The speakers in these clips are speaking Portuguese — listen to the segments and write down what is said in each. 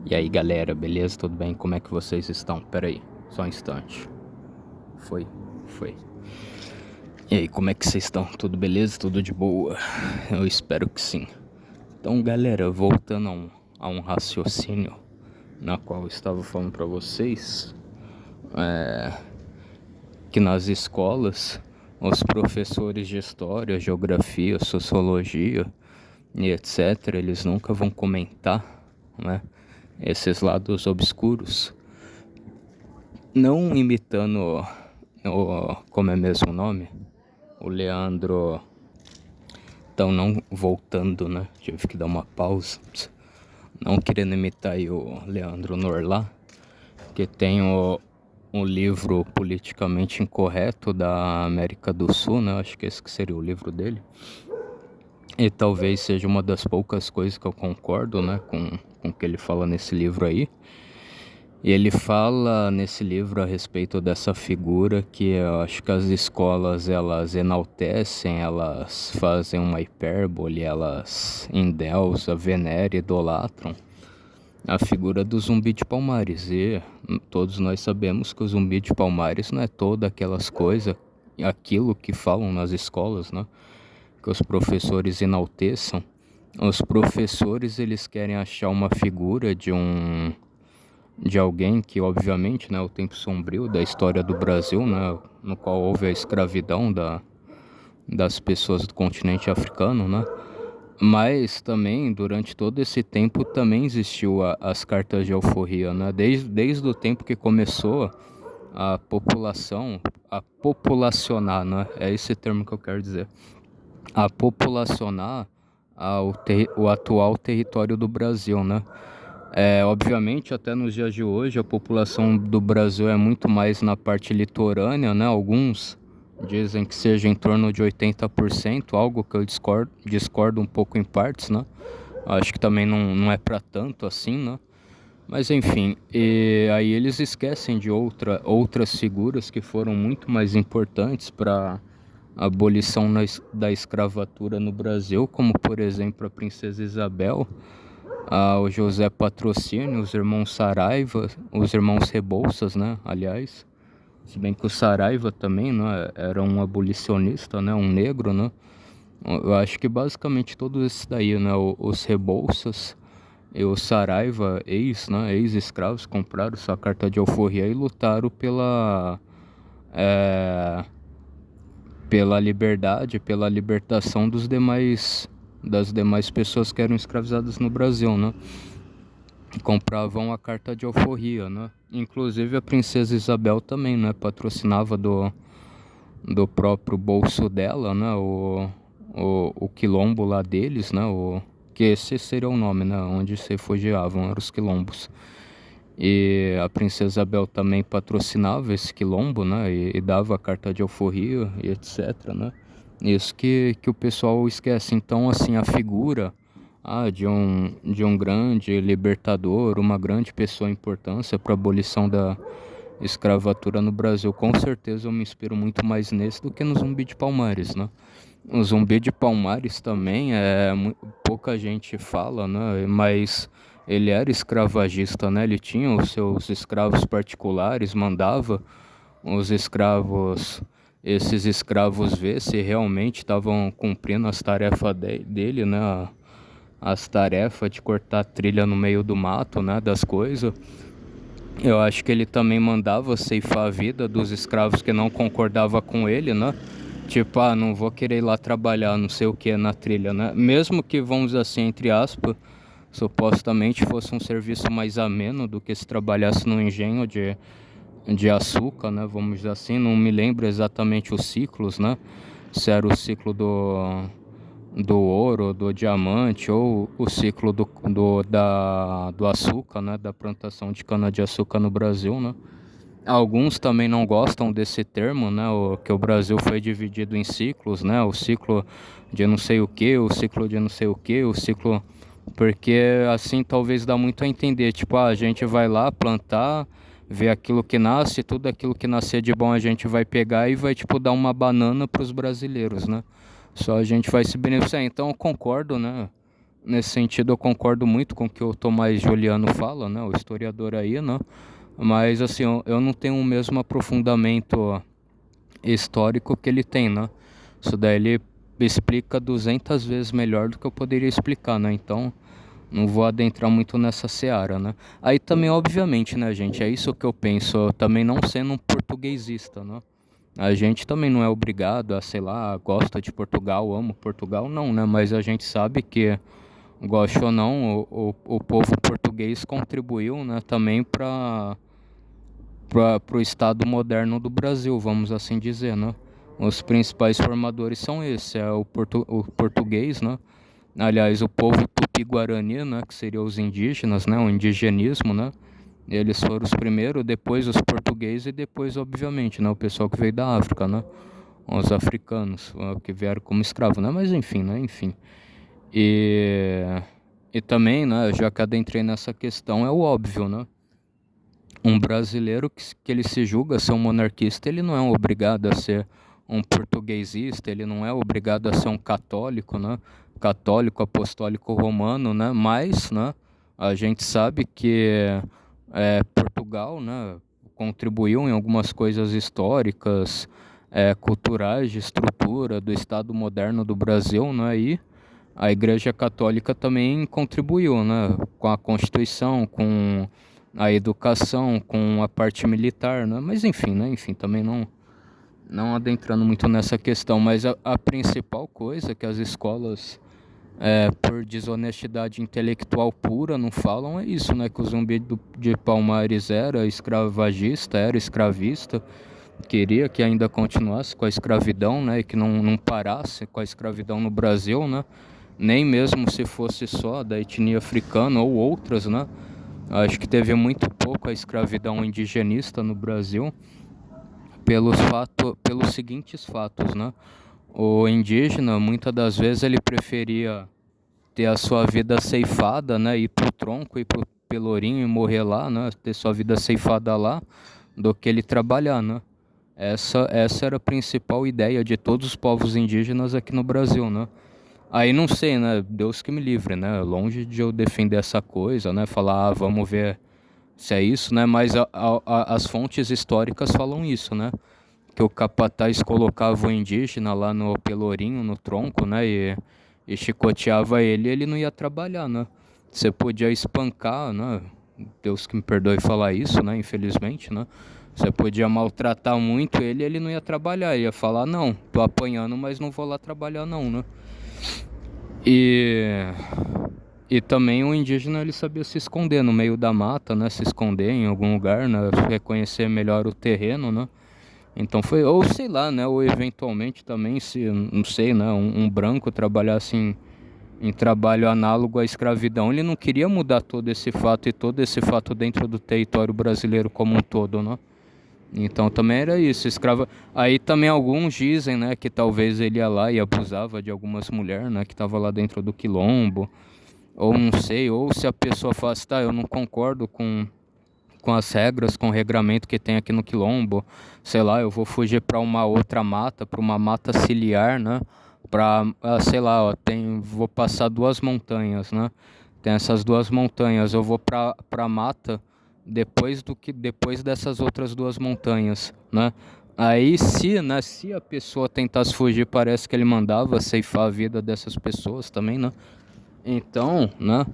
E aí galera, beleza? Tudo bem? Como é que vocês estão? Pera aí, só um instante. Foi. E aí, como é que vocês estão? Tudo beleza? Tudo de boa? Eu espero que sim. Então galera, voltando a um raciocínio na qual eu estava falando pra vocês, que nas escolas os professores de história, geografia, sociologia e etc, eles nunca vão comentar, né, esses lados obscuros. Não imitando como é mesmo o nome? O Leandro. Então, não voltando, né? Tive que dar uma pausa. Não querendo imitar aí o Leandro Norlá, que tem o livro Politicamente Incorreto da América do Sul, né? Acho que esse que seria o livro dele. E talvez seja uma das poucas coisas que eu concordo, né? Com o que ele fala nesse livro aí. E ele fala nesse livro a respeito dessa figura que eu acho que as escolas elas enaltecem, elas fazem uma hipérbole, elas endeusam, veneram, idolatram a figura do Zumbi de Palmares. E todos nós sabemos que o Zumbi de Palmares não é toda aquelas coisas, aquilo que falam nas escolas, né? Que os professores enalteçam. Os professores eles querem achar uma figura de alguém que, obviamente, né, o tempo sombrio da história do Brasil, né, no qual houve a escravidão das pessoas do continente africano, né, mas também, durante todo esse tempo, também existiu as cartas de alforria, né, desde o tempo que começou a população, a populacionar, né, é esse termo que eu quero dizer, a populacionar o atual território do Brasil, né. Obviamente, até nos dias de hoje, a população do Brasil é muito mais na parte litorânea, né? Alguns dizem que seja em torno de 80%, algo que eu discordo um pouco em partes, né? Acho que também não é para tanto assim, né? Mas enfim, e aí eles esquecem de outras figuras que foram muito mais importantes para a abolição da escravatura no Brasil, como por exemplo a Princesa Isabel, o José Patrocínio, os irmãos Saraiva, os irmãos Rebouças, né, aliás. Se bem que o Saraiva também, né, era um abolicionista, né, um negro, né. Eu acho que basicamente todos esses daí, né, os Rebouças e o Saraiva, né, ex-escravos, compraram sua carta de alforria e lutaram é, pela liberdade, pela libertação das demais pessoas que eram escravizadas no Brasil, né. Compravam a carta de alforria, né? Inclusive a princesa Isabel também, né? Patrocinava do próprio bolso dela, né? O quilombo lá deles, né? Que esse seria o nome, né? Onde se refugiavam, eram os quilombos. E a princesa Isabel também patrocinava esse quilombo, né? E dava a carta de alforria e etc, né? Isso que o pessoal esquece. Então, assim, a figura de um grande libertador, uma grande pessoa de importância para a abolição da escravatura no Brasil, com certeza eu me inspiro muito mais nesse do que no Zumbi de Palmares, né? O Zumbi de Palmares também pouca gente fala, né? Mas ele era escravagista, né? Ele tinha os seus escravos particulares, mandava os escravos, esses escravos ver se realmente estavam cumprindo as tarefas dele, né? As tarefas de cortar trilha no meio do mato, né? Das coisas. Eu acho que ele também mandava ceifar a vida dos escravos que não concordavam com ele, né? Tipo, não vou querer ir lá trabalhar, não sei o que na trilha, né? Mesmo que, vamos dizer assim, entre aspas, supostamente fosse um serviço mais ameno do que se trabalhasse no engenho de açúcar, né? Vamos dizer assim, não me lembro exatamente os ciclos, né? Se era o ciclo do ouro, do diamante ou o ciclo do açúcar, né? Da plantação de cana-de-açúcar no Brasil, né? Alguns também não gostam desse termo, né? Que o Brasil foi dividido em ciclos, né? O ciclo de não sei o que, o ciclo de não sei o que, o ciclo... Porque assim talvez dá muito a entender, tipo, a gente vai lá plantar, ver aquilo que nasce, tudo aquilo que nascer de bom a gente vai pegar e vai, tipo, dar uma banana para os brasileiros, né? Só a gente vai se beneficiar. Então eu concordo, né? nesse sentido eu concordo muito com o que o Tomás Juliano fala, né, o historiador aí, né, mas assim, eu não tenho o mesmo aprofundamento histórico que ele tem, né, isso daí ele explica 200 vezes melhor do que eu poderia explicar, né, então não vou adentrar muito nessa seara, né. Aí também, obviamente, né, gente, é isso que eu penso, eu também não sendo um portuguesista, né. A gente também não é obrigado a, sei lá, gosta de Portugal, amo Portugal, não, né? Mas a gente sabe que, goste ou não, o povo português contribuiu, né, também para o Estado moderno do Brasil, vamos assim dizer, né? Os principais formadores são esses, é o português, né? Aliás, o povo tupi-guarani, né, que seriam os indígenas, né, o indigenismo, né? Eles foram os primeiros, depois os portugueses e depois, obviamente, né, o pessoal que veio da África, né? Os africanos, que vieram como escravos, né? Mas enfim, né? Enfim. E, e também, né, já que adentrei nessa questão, é o óbvio, né? Um brasileiro que ele se julga ser um monarquista, ele não é obrigado a ser um portuguesista, ele não é obrigado a ser um católico, né? Católico apostólico romano, né? Mas, né, a gente sabe que Portugal, né, contribuiu em algumas coisas históricas, culturais, de estrutura do Estado moderno do Brasil, né? E a Igreja Católica também contribuiu, né, com a Constituição, com a educação, com a parte militar, né? Mas enfim, né? Enfim, também não adentrando muito nessa questão, mas a principal coisa que as escolas, por desonestidade intelectual pura, não falam é isso, né? Que o Zumbi de Palmares era escravagista, era escravista, queria que ainda continuasse com a escravidão, né? E que não parasse com a escravidão no Brasil, né? Nem mesmo se fosse só da etnia africana ou outras, né? Acho que teve muito pouco a escravidão indigenista no Brasil pelos seguintes fatos, né? O indígena, muitas das vezes, ele preferia ter a sua vida ceifada, né? Ir pro tronco, ir pro pelourinho e morrer lá, né? Ter sua vida ceifada lá, do que ele trabalhar, né? Essa era a principal ideia de todos os povos indígenas aqui no Brasil, né? Aí não sei, né? Deus que me livre, né? Longe de eu defender essa coisa, né? Falar, vamos ver se é isso, né? Mas as fontes históricas falam isso, né? Que o capataz colocava o indígena lá no pelourinho, no tronco, né? E chicoteava ele não ia trabalhar, né? Você podia espancar, né? Deus que me perdoe falar isso, né? Infelizmente, né? Você podia maltratar muito ele não ia trabalhar. Ia falar, não, tô apanhando, mas não vou lá trabalhar não, né? E, e também o indígena ele sabia se esconder no meio da mata, né? Se esconder em algum lugar, né? Reconhecer melhor o terreno, né? Então foi, ou sei lá, né? Ou eventualmente também, se, não sei, né? Um branco trabalhasse em trabalho análogo à escravidão, ele não queria mudar todo esse fato e todo esse fato dentro do território brasileiro como um todo, né? Então também era isso, escrava. Aí também alguns dizem, né, que talvez ele ia lá e abusava de algumas mulheres, né, que tava lá dentro do quilombo, ou não sei, ou se a pessoa fala assim, tá, eu não concordo com as regras, com o regramento que tem aqui no quilombo, sei lá, eu vou fugir para uma outra mata, para uma mata ciliar, né, para, sei lá, ó, vou passar duas montanhas, né, tem essas duas montanhas, eu vou para mata depois dessas outras duas montanhas, né? Aí se a pessoa tentasse fugir, parece que ele mandava ceifar a vida dessas pessoas também, né? Então, né?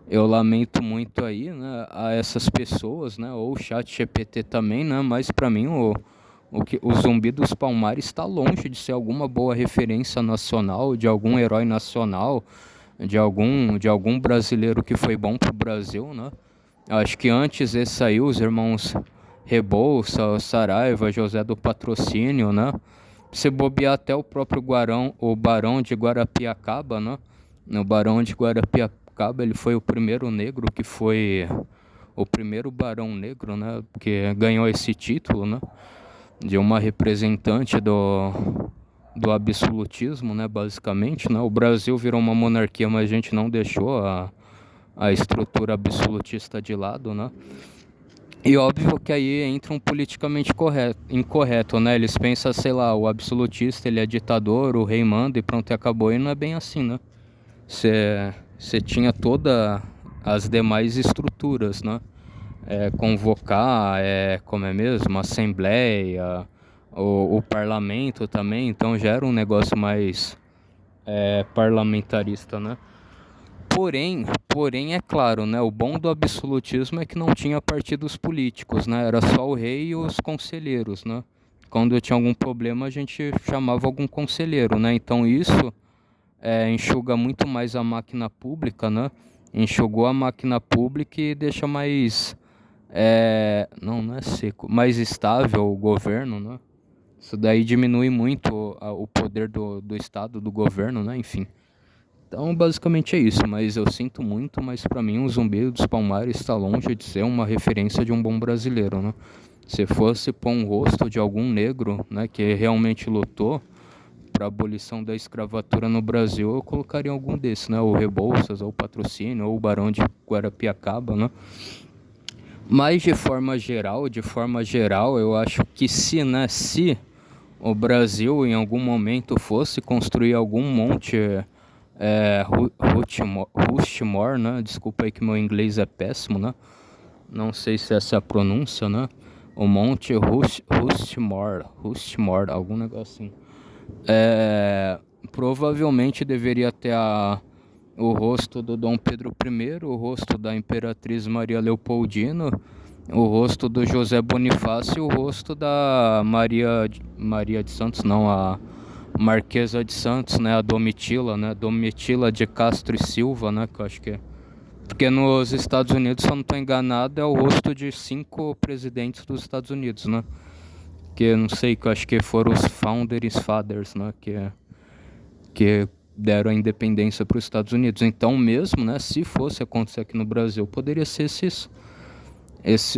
Eu lamento muito aí, né, a essas pessoas, né? Ou o chat GPT também, né? Mas para mim o Zumbi dos Palmares está longe de ser alguma boa referência nacional, de algum herói nacional, de algum brasileiro que foi bom pro Brasil, né? Acho que antes esse aí, os irmãos Rebouça, Saraiva, José do Patrocínio, né? Se bobear até o próprio o Barão de Guarapiacaba, né? O Barão de Guarapiacaba, ele foi o primeiro negro que foi o primeiro barão negro, né? Que ganhou esse título, né? De uma representante do absolutismo, né? Basicamente, né? O Brasil virou uma monarquia, mas a gente não deixou a estrutura absolutista de lado, né? E óbvio que aí entra um politicamente incorreto, né? Eles pensam, sei lá, o absolutista ele é ditador, o rei manda e pronto, e acabou. E não é bem assim, né? Você você tinha todas as demais estruturas, né? Convocar, como é mesmo, assembleia, o parlamento também, então já era um negócio mais parlamentarista, né? Porém, é claro, né? O bom do absolutismo é que não tinha partidos políticos, né? Era só o rei e os conselheiros, né? Quando tinha algum problema, a gente chamava algum conselheiro, né? Então isso enxuga muito mais a máquina pública, né? Enxugou a máquina pública e deixa mais, não é seco, mais estável o governo, né? Isso daí diminui muito o poder do Estado, do governo, né? Enfim. Então, basicamente é isso, mas eu sinto muito, mas para mim o Zumbi dos Palmares está longe de ser uma referência de um bom brasileiro, né? Se fosse pôr um rosto de algum negro, né, que realmente lutou para a abolição da escravatura no Brasil, eu colocaria algum desses, né? O Rebouças, ou o Patrocínio, ou o Barão de Guarapiacaba, né? Mas de forma geral, eu acho que se o Brasil em algum momento fosse construir algum monte Rushmore, né? Desculpa aí que meu inglês é péssimo, né? Não sei se essa é a pronúncia, né? O monte Rushmore, algum negocinho. Provavelmente deveria ter o rosto do Dom Pedro I, o rosto da Imperatriz Maria Leopoldina, o rosto do José Bonifácio e o rosto da Maria de Santos, não, a Marquesa de Santos, né, a Domitila, né, Domitila de Castro e Silva, né, que eu acho que é. Porque nos Estados Unidos, se eu não estou enganado, é o rosto de 5 presidentes dos Estados Unidos, né, que eu não sei, que eu acho que foram os Founders Fathers, né, que deram a independência para os Estados Unidos. Então mesmo, né, se fosse acontecer aqui no Brasil, poderia ser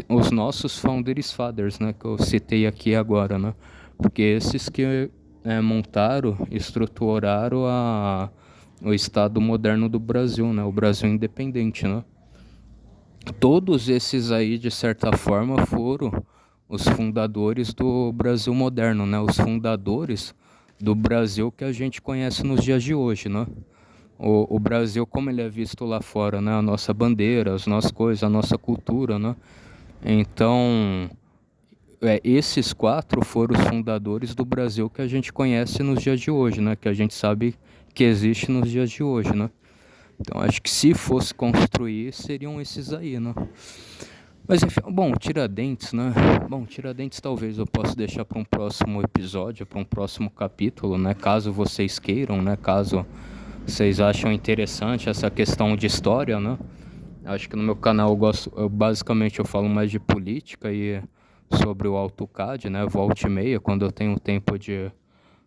os nossos Founders Fathers, né, que eu citei aqui agora, né, porque esses que montaram, estruturaram o Estado moderno do Brasil, né, o Brasil independente, né. Todos esses aí, de certa forma, foram os fundadores do Brasil moderno, né, os fundadores do Brasil que a gente conhece nos dias de hoje, né. O Brasil, como ele é visto lá fora, né, a nossa bandeira, as nossas coisas, a nossa cultura, né. Então, esses 4 foram os fundadores do Brasil que a gente conhece nos dias de hoje, né? Que a gente sabe que existe nos dias de hoje, né? Então acho que se fosse construir, seriam esses aí, né? Mas enfim, bom, Tiradentes, né? Bom, Tiradentes talvez eu possa deixar para um próximo episódio, para um próximo capítulo, né? Caso vocês queiram, né? Caso vocês acham interessante essa questão de história, né? Acho que no meu canal basicamente eu falo mais de política e sobre o AutoCAD, né? Volta e meia, quando eu tenho tempo de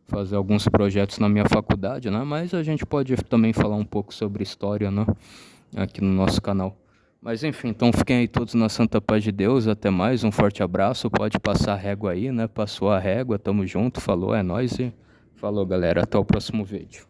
fazer alguns projetos na minha faculdade, né? Mas a gente pode também falar um pouco sobre história, né? Aqui no nosso canal. Mas enfim, então fiquem aí todos na santa paz de Deus, até mais, um forte abraço, pode passar a régua aí, né? Passou a régua, tamo junto, falou, é nóis e falou, galera, até o próximo vídeo.